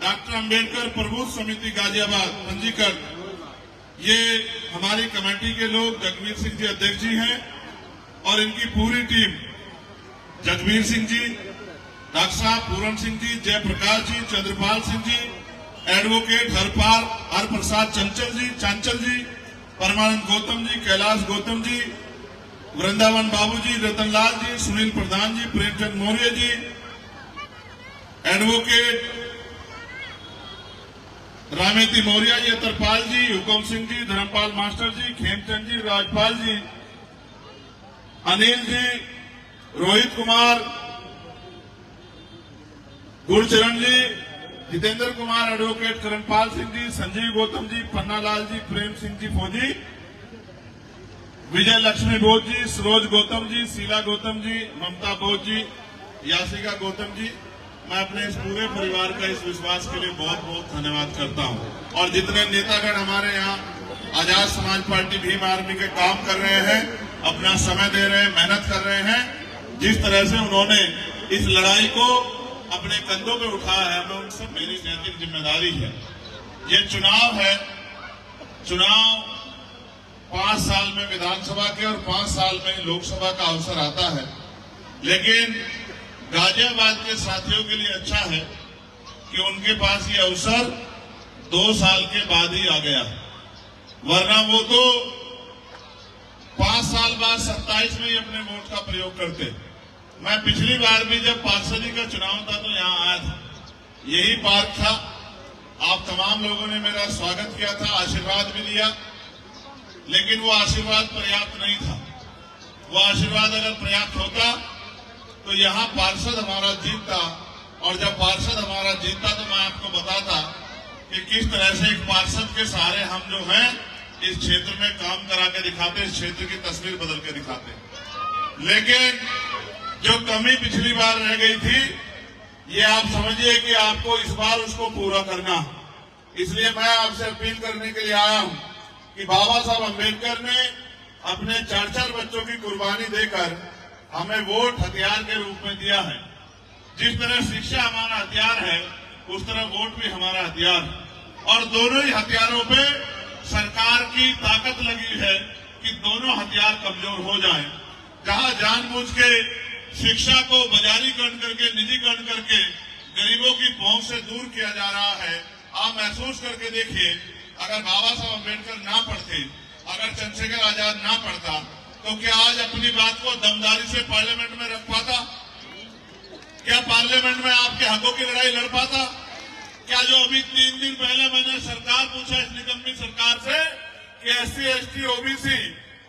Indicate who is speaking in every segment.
Speaker 1: Doctor Ambedkar प्रबुद्ध समिति गाजियाबाद पंजीकरण, ये हमारी कमेटी के लोग जगवीर सिंह जी अध्यक्ष जी हैं और इनकी पूरी टीम, जगवीर सिंह जी, डॉक्टर साहब पूरन सिंह जी, जयप्रकाश जी, चंद्रपाल सिंह जी, एडवोकेट हर प्रसाद चांचल जी, परमानंद गौतम जी, कैलाश गौतम जी, वृंदावन बाबू जी, रतनलाल जी, सुनील प्रधान जी, प्रेमचंद मौर्य जी, एडवोकेट रामेती मौर्य जी, अतरपाल जी, हुकुम सिंह जी, धर्मपाल मास्टर जी, खेमचंद जी, राजपाल जी, अनिल जी, रोहित कुमार, गुरचरण जी, जितेंद्र कुमार, एडवोकेट करणपाल सिंह जी, संजीव गौतम जी, पन्नालाल जी, प्रेम सिंह जी फौजी, विजय लक्ष्मी बोध जी, सरोज गौतम जी, शीला गौतम जी, ममता बोध जी, यासिका गौतम जी, मैं अपने इस पूरे परिवार का इस विश्वास के लिए बहुत बहुत धन्यवाद करता हूं। और जितने नेतागण हमारे यहाँ आजाद समाज पार्टी भीम आर्मी के काम कर रहे हैं, अपना समय दे रहे हैं, मेहनत कर रहे हैं, जिस तरह से उन्होंने इस लड़ाई को अपने कंधों पे उठाया है, मैं उन सब मेरी नैतिक जिम्मेदारी है। ये चुनाव है, चुनाव 5 साल में विधानसभा के और 5 साल में लोकसभा का अवसर आता है, लेकिन गाजियाबाद के साथियों के लिए अच्छा है कि उनके पास ये अवसर 2 साल के बाद ही आ गया, वरना वो तो 5 साल बाद 27 में ही अपने वोट का प्रयोग करते। मैं पिछली बार भी जब पार्षदी का चुनाव था तो यहाँ आया था, यही पार्क था, आप तमाम लोगों ने मेरा स्वागत किया था, आशीर्वाद भी दिया, लेकिन वो आशीर्वाद पर्याप्त नहीं था। वो आशीर्वाद अगर पर्याप्त होता तो यहाँ पार्षद हमारा जीतता, और जब पार्षद हमारा जीतता तो मैं आपको बताता कि किस तरह से एक पार्षद के सहारे हम जो हैं इस क्षेत्र में काम करा के दिखाते, इस क्षेत्र की तस्वीर बदल के दिखाते। लेकिन जो कमी पिछली बार रह गई थी, ये आप समझिए कि आपको इस बार उसको पूरा करना। इसलिए मैं आपसे अपील करने के लिए आया हूं कि बाबा साहब अम्बेडकर ने अपने 4 बच्चों की कुर्बानी देकर हमें वोट हथियार के रूप में दिया है। जिस तरह शिक्षा हमारा हथियार है, उस तरह वोट भी हमारा हथियार है, और दोनों ही हथियारों पे सरकार की ताकत लगी है कि दोनों हथियार कमजोर हो जाएं। जहां जानबूझ के शिक्षा को बाजारीकरण करके, निजीकरण करके गरीबों की पहुंच से दूर किया जा रहा है, आप महसूस करके देखिए, अगर बाबा साहब अम्बेडकर ना पढ़ते, अगर चंद्रशेखर आजाद ना पढ़ता, तो क्या आज अपनी बात को दमदारी से पार्लियामेंट में रख पाता? क्या पार्लियामेंट में आपके हकों की लड़ाई लड़ पाता? क्या जो अभी 3 दिन पहले मैंने सरकार पूछा इस निकम्मी सरकार से कि SC, ST, OBC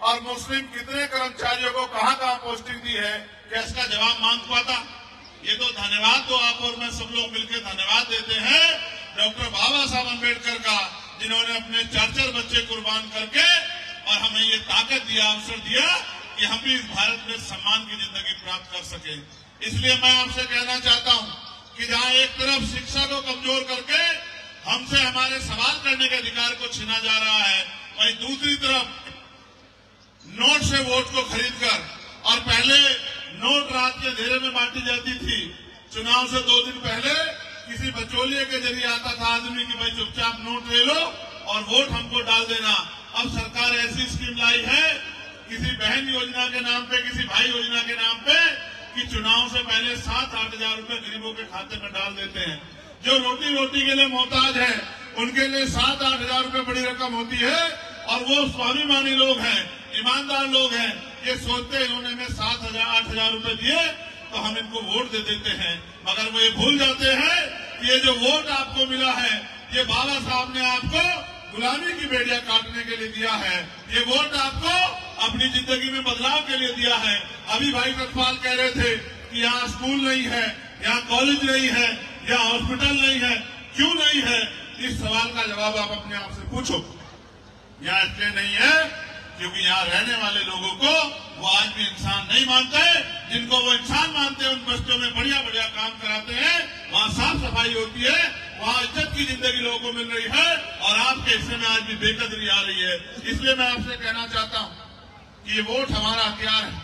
Speaker 1: और मुस्लिम कितने कर्मचारियों को कहां पोस्टिंग दी है, क्या इसका जवाब मांग पाता? ये तो धन्यवाद तो आप और मैं सब लोग मिलकर धन्यवाद देते हैं डॉक्टर बाबा साहब अम्बेडकर का, जिन्होंने अपने 4 बच्चे कुर्बान करके और हमें ये ताकत दिया, अवसर दिया कि हम भी इस भारत में सम्मान की जिंदगी प्राप्त कर सके। इसलिए मैं आपसे कहना चाहता हूं कि जहां एक तरफ शिक्षा को कमजोर करके हमसे हमारे सवाल करने के अधिकार को छीना जा रहा है, वहीं दूसरी तरफ नोट से वोट को खरीदकर, और पहले नोट रात के अंधेरे में बांटी जाती थी, चुनाव से 2 दिन पहले किसी बचौलिए के जरिए आता था आदमी कि भाई चुपचाप नोट ले लो और वोट हमको डाल देना। अब सरकार ऐसी स्कीम लाई है किसी बहन योजना के नाम पे, किसी भाई योजना के नाम पे, कि चुनाव से पहले 7-8 हजार रुपए गरीबों के खाते में डाल देते हैं। जो रोटी के लिए मोहताज है, उनके लिए 7-8 हजार रुपए बड़ी रकम होती है, और वो स्वाभिमानी लोग हैं, ईमानदार लोग हैं, ये सोचते हैं इन्होंने हमें 7-8 हजार रुपए दिए तो हम इनको वोट दे देते हैं, मगर वो ये भूल जाते हैं कि ये जो वोट आपको मिला है, ये बाबा साहब ने आपको गुलामी की बेड़ियां काटने के लिए दिया है। ये वोट आपको अपनी जिंदगी में बदलाव के लिए दिया है। अभी भाई रतपाल कह रहे थे कि यहाँ स्कूल नहीं है, यहाँ कॉलेज नहीं है, यहाँ हॉस्पिटल नहीं है। क्यों नहीं है? इस सवाल का जवाब आप अपने आप से पूछो। यहाँ इसलिए नहीं है क्योंकि यहाँ रहने वाले लोगों को वो आज भी इंसान नहीं मानते। जिनको वो इंसान मानते हैं उन बस्तियों में बढ़िया बढ़िया काम कराते हैं, वहाँ साफ सफाई होती है, वहाँ इज्जत की जिंदगी लोगों को मिल रही है, और आपके हिस्से में आज भी बेकदरी आ रही है। इसलिए मैं आपसे कहना चाहता हूँ कि ये वोट हमारा हथियार है,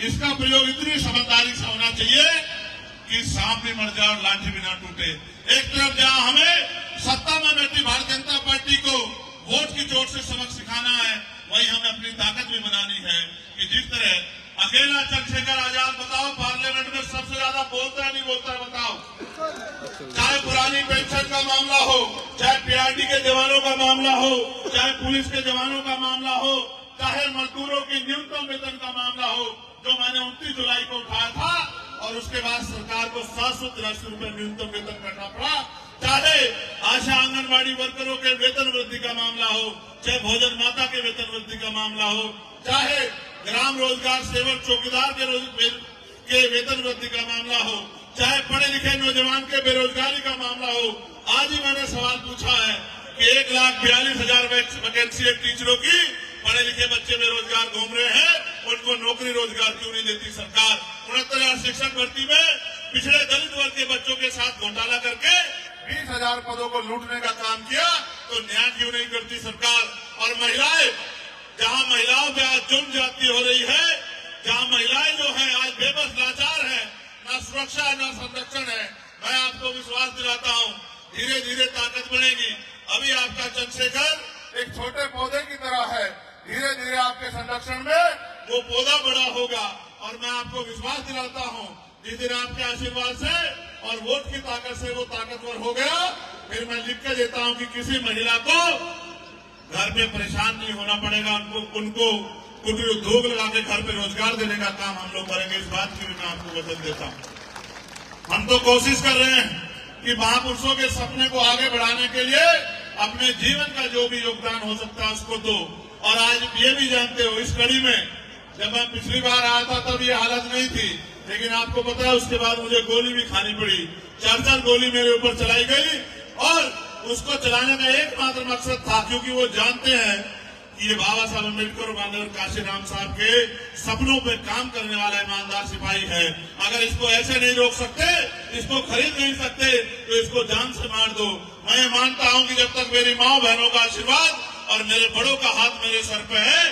Speaker 1: इसका प्रयोग इतनी समझदारी से होना चाहिए कि सांप भी मर जाए और लाठी भी ना टूटे। एक तरफ जहाँ हमें भारतीय जनता पार्टी को वोट की चोट से सबक सिखाना है, वही हमें अपनी ताकत भी बनानी है कि जिस तरह अकेला चंद्रशेखर आजाद, बताओ पार्लियामेंट में सबसे ज्यादा बोलता है नहीं बोलता है, बताओ। चाहे पुरानी पेंशन का मामला हो, चाहे पीआरडी के जवानों का मामला हो, चाहे पुलिस के जवानों का मामला हो, चाहे मजदूरों की न्यूनतम वेतन का मामला हो, जो मैंने 29 जुलाई को उठाया था और उसके बाद सरकार को 783 रुपए न्यूनतम वेतन करना पड़ा, चाहे आशा आंगनबाड़ी वर्करों के वेतन वृद्धि का मामला हो, चाहे भोजन माता के वेतन वृद्धि का मामला हो, चाहे ग्राम रोजगार सेवक चौकीदार के वेतन वृद्धि का मामला हो, चाहे पढ़े लिखे नौजवान के बेरोजगारी का मामला हो। आज ही मैंने सवाल पूछा है कि 1,42,000 वैकेंसी है टीचरों की, पढ़े लिखे बच्चे बेरोजगार घूम रहे हैं, उनको नौकरी रोजगार क्यों नहीं देती सरकार? 69,000 शिक्षक भर्ती में पिछड़े दलित वर्ग के बच्चों के साथ घोटाला करके 20,000 पदों को लूटने का काम किया, तो न्याय क्यों नहीं करती सरकार? और महिलाएं, जहां महिलाओं पे आज जुल्म ज्यादती हो रही है, जहां महिलाएं जो है आज बेबस लाचार है, न सुरक्षा है न संरक्षण है, मैं आपको विश्वास दिलाता हूं धीरे धीरे ताकत बढ़ेगी। अभी आपका चंद्रशेखर एक छोटे पौधे की तरह है, धीरे धीरे आपके संरक्षण में वो पौधा बड़ा होगा। और मैं आपको विश्वास दिलाता हूं जिस दिन आपके आशीर्वाद से और वोट की ताकत से वो ताकतवर हो गया, फिर मैं लिख के देता हूं कि किसी महिला को घर पे परेशान नहीं होना पड़ेगा, उनको कुटीर उद्योग लगा के घर पे रोजगार देने का काम हम लोग करेंगे। इस बात की भी मैं आपको वचन देता हूं। हम तो कोशिश कर रहे हैं कि महापुरुषों के सपने को आगे बढ़ाने के लिए अपने जीवन का जो भी योगदान हो सकता है उसको दो। और आज ये भी जानते हो, इस कड़ी में जब मैं पिछली बार आया था तब ये हालत नहीं थी, लेकिन आपको पता है उसके बाद मुझे गोली भी खानी पड़ी। 4 गोली मेरे ऊपर चलाई गई और उसको चलाने का एकमात्र मकसद था, क्योंकि वो जानते हैं कि ये बाबा साहब अम्बेडकर और काशीराम साहब के सपनों पे काम करने वाला ईमानदार सिपाही है। अगर इसको ऐसे नहीं रोक सकते, इसको खरीद नहीं सकते, तो इसको जान से मार दो। मैं मानता हूं कि जब तक मेरी माँ बहनों का आशीर्वाद और मेरे बड़ों का हाथ मेरे सर पे है,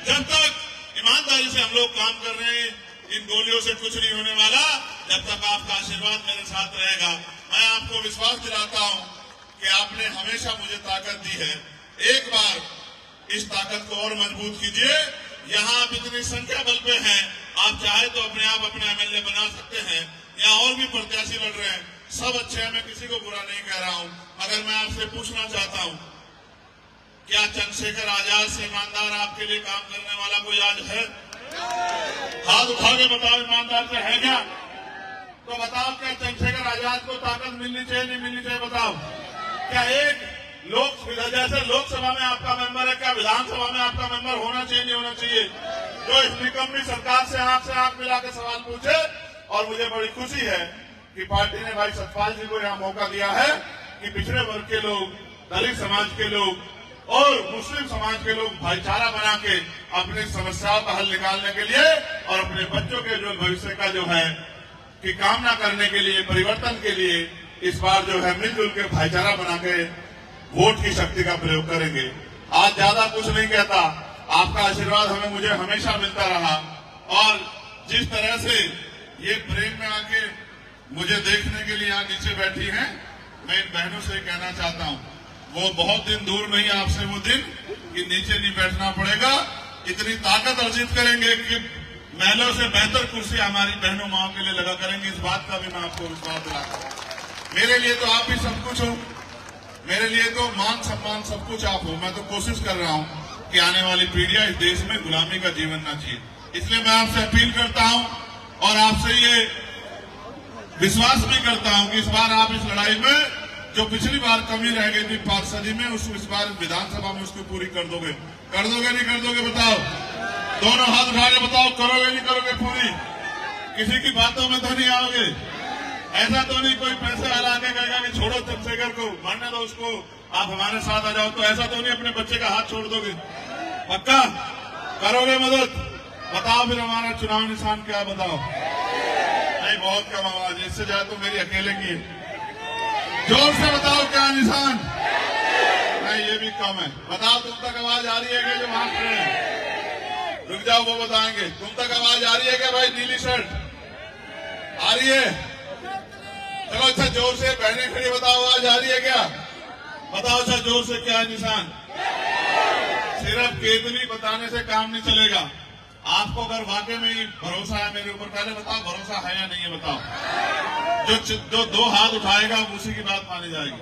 Speaker 1: जब तक ईमानदारी से हम लोग काम कर रहे हैं, इन गोलियों से कुछ नहीं होने वाला। जब तक आपका आशीर्वाद मेरे साथ रहेगा, मैं आपको विश्वास दिलाता हूं कि आपने हमेशा मुझे ताकत दी है। एक बार इस ताकत को और मजबूत कीजिए। यहाँ आप इतनी संख्या बल पे हैं, आप चाहे तो अपने आप अपना एमएलए बना सकते हैं। यहाँ और भी प्रत्याशी लड़ रहे हैं, सब अच्छे हैं, मैं किसी को बुरा नहीं कह रहा हूँ। मगर मैं आपसे पूछना चाहता हूँ, क्या चंद्रशेखर आजाद से ईमानदार आपके लिए काम करने वाला कोई आज है? हाथ उठा के बताओ, ईमानदार से है क्या? तो बताओ, क्या चंद्रशेखर आजाद को ताकत मिलनी चाहिए नहीं मिलनी चाहिए? बताओ, क्या एक जैसे लोकसभा में आपका मेंबर है, क्या विधानसभा में आपका मेंबर होना चाहिए नहीं होना चाहिए? जो इस निकम्मी सरकार से आंख मिला के सवाल पूछे। और मुझे बड़ी खुशी है कि पार्टी ने भाई सतपाल जी को यहाँ मौका दिया है कि पिछड़े वर्ग के लोग, दलित समाज के लोग और मुस्लिम समाज के लोग भाईचारा बना के अपनी समस्याओं का हल निकालने के लिए और अपने बच्चों के जो भविष्य का जो है की कामना करने के लिए, परिवर्तन के लिए इस बार जो है मिलजुल के भाईचारा बना के वोट की शक्ति का प्रयोग करेंगे। आज ज्यादा कुछ नहीं कहता, आपका आशीर्वाद हमें मुझे हमेशा मिलता रहा। और जिस तरह से ये प्रेम में आके मुझे देखने के लिए यहाँ नीचे बैठी हैं, मैं इन बहनों से कहना चाहता हूँ, वो बहुत दिन दूर नहीं आपसे वो दिन कि नीचे नहीं बैठना पड़ेगा। इतनी ताकत अर्जित करेंगे कि महिलाओं से बेहतर कुर्सी हमारी बहनों माओ के लिए लगा करेंगे। इस बात का भी मैं आपको विश्वास दिलाता हूँ। मेरे लिए तो आप भी सब कुछ हो, मेरे लिए तो मान सम्मान सब कुछ आप हो। मैं तो कोशिश कर रहा हूं कि आने वाली पीढ़ियां इस देश में गुलामी का जीवन ना जिए। इसलिए मैं आपसे अपील करता हूं और आपसे ये विश्वास भी करता हूं कि इस बार आप इस लड़ाई में जो पिछली बार कमी रह गई थी पार्षदी में, इस बार विधानसभा में उसको पूरी कर दोगे नहीं कर दोगे? बताओ, दोनों हाथ उठा के बताओ, करोगे नहीं करोगे पूरी? किसी की बातों में तो नहीं आओगे? ऐसा तो नहीं कोई पैसे वाला आके कहेगा कि छोड़ो चंद्रशेखर को, मानने दो उसको, आप हमारे साथ आ जाओ? तो ऐसा तो नहीं अपने बच्चे का हाथ छोड़ दोगे? पक्का करोगे मदद? बताओ फिर हमारा चुनाव निशान क्या है? बताओ। नहीं, बहुत कम आवाज, इससे ज्यादा तो मेरी अकेले की है। जोर से बताओ क्या निशान? नहीं, ये भी कम है। बताओ, तुम तक आवाज आ रही है क्या? जो वहां खड़े हैं, रुक जाओ, वो बताएंगे। तुम तक आवाज आ रही है क्या भाई? नीली शर्ट आ रही है? चलो अच्छा, जोर से बहने खड़ी बताओ, आवाज आ रही है क्या? बताओ सर जोर से, क्या है निशान? सिर्फ केतली बताने से काम नहीं चलेगा। आपको अगर वाकई में भरोसा है मेरे ऊपर, पहले बताओ भरोसा है या नहीं है, बताओ। जो 2 हाथ उठाएगा उसी की बात मानी जाएगी।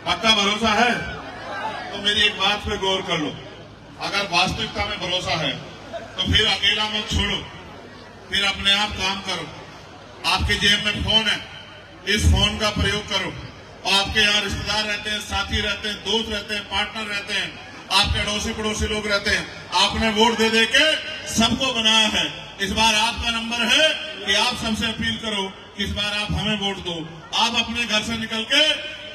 Speaker 1: पक्का भरोसा है? तो मेरी एक बात पे गौर कर लो, अगर वास्तविकता में भरोसा है तो फिर अकेला मत छोड़ो, फिर अपने आप काम करो। आपके जेब में फोन है, इस फोन का प्रयोग करो। आपके यहाँ रिश्तेदार रहते हैं, साथी रहते हैं, दोस्त रहते हैं, पार्टनर रहते हैं, आपके अड़ोसी पड़ोसी लोग रहते हैं। आपने वोट दे के सबको बनाया है। इस बार आपका नंबर है कि आप सबसे अपील करो कि इस बार आप हमें वोट दो। आप अपने घर से निकल के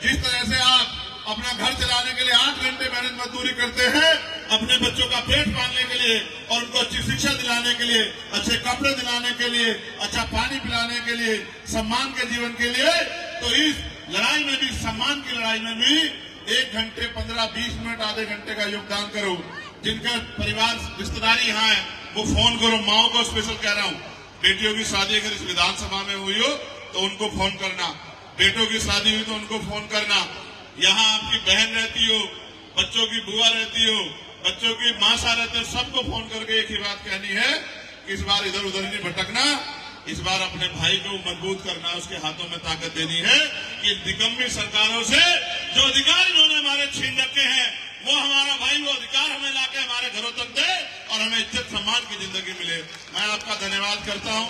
Speaker 1: जिस तरह से आप अपना घर चलाने के लिए 8 घंटे मेहनत मजदूरी करते हैं, अपने बच्चों का पेट पालने के लिए और उनको अच्छी शिक्षा दिलाने के लिए, अच्छे कपड़े दिलाने के लिए, अच्छा पानी पिलाने के लिए, सम्मान के जीवन के लिए, तो इस लड़ाई में भी, सम्मान की लड़ाई में भी 1 घंटे 15-20 मिनट, आधे घंटे का योगदान करो। जिनका परिवार रिश्तेदारी यहाँ है वो फोन करो। माओ को स्पेशल कह रहा हूँ, बेटियों की शादी अगर इस विधानसभा में हुई हो तो उनको फोन करना, बेटों की शादी हुई तो उनको फोन करना। यहाँ आपकी बहन रहती हो, बच्चों की बुआ रहती हो, बच्चों की मासा रहते हो, सबको फोन करके एक ही बात कहनी है कि इस बार इधर उधर नहीं भटकना, इस बार अपने भाई को मजबूत करना, उसके हाथों में ताकत देनी है कि निकम्मी सरकारों से जो अधिकार इन्होंने हमारे छीन रखे हैं, वो हमारा भाई वो अधिकार हमें लाके हमारे घरों तक दे और हमें इज्जत सम्मान की जिंदगी मिले। मैं आपका धन्यवाद करता हूँ।